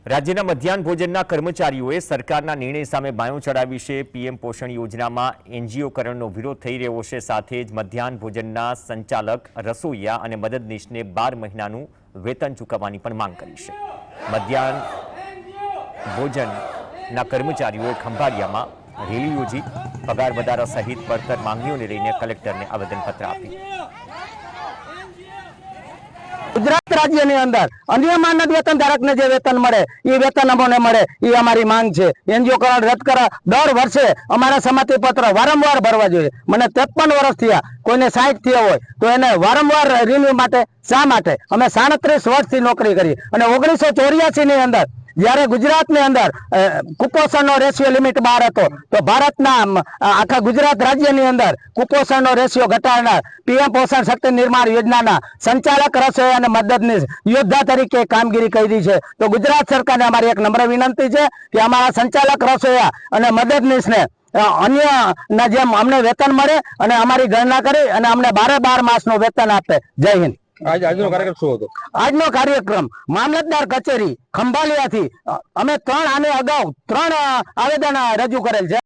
રાજ્યના મધ્યાહન ભોજનના કર્મચારીઓએ સરકારના નિર્ણય સામે બાયો ચડાવી છે। પીએમ પોષણ યોજનામાં એનજીઓકરણનો વિરોધ થઈ રહ્યો છે। સાથે જ મધ્યાહન ભોજનના સંચાલક, રસોઈયા અને મદદનીશને 12 મહિનાનું વેતન ચૂકવવાની પણ માંગ કરી છે। મધ્યાહન ભોજનના કર્મચારીઓએ ખંભાળિયામાં રેલી યોજી પગાર વધારા સહિત પડતર માંગણીઓને લઈને કલેક્ટરને આવેદનપત્ર આપ્યું। गुजरात राज्य ની અંદર અન્ય માનદ વેતન ધારક ને જે વેતન મળે એ વેતન અમને મળે એ અમારી માંગ છે। એનજીઓકરણ રદ કરવા દર વર્ષે અમારા સંમતિ પત્ર વારંવાર ભરવા જોઈએ। મને 53 વર્ષ થયા, કોઈને 60 થયા હોય તો એને વારંવાર રિન્યુ માટે શા માટે? અમે 37 વર્ષથી નોકરી કરી અને 1984 ની અંદર જ્યારે ગુજરાતની અંદર કુપોષણનો રેશિયો લિમિટ 12 હતો તો ભારતના આખા ગુજરાત રાજ્યની અંદર કુપોષણનો રેશિયો ઘટાડનાર પીએમ પોષણ શક્તિ નિર્માણ યોજનાના સંચાલક, રસોઈયા અને મદદનીશ યોદ્ધા તરીકે કામગીરી કરી છે। તો ગુજરાત સરકારને અમારી એક નમ્ર વિનંતી છે કે અમારા સંચાલક, રસોઈયા અને મદદનીશને અન્ય ના જેમ અમને વેતન મળે અને અમારી ગણના કરી અને અમને 12 માસનું વેતન આપે। જય હિન્દ। આજનો કાર્યક્રમ શું હતો? આજનો કાર્યક્રમ મામલતદાર કચેરી ખંભાળિયાથી અમે આને અગાઉ 3 આવેદન રજૂ કરેલ છે।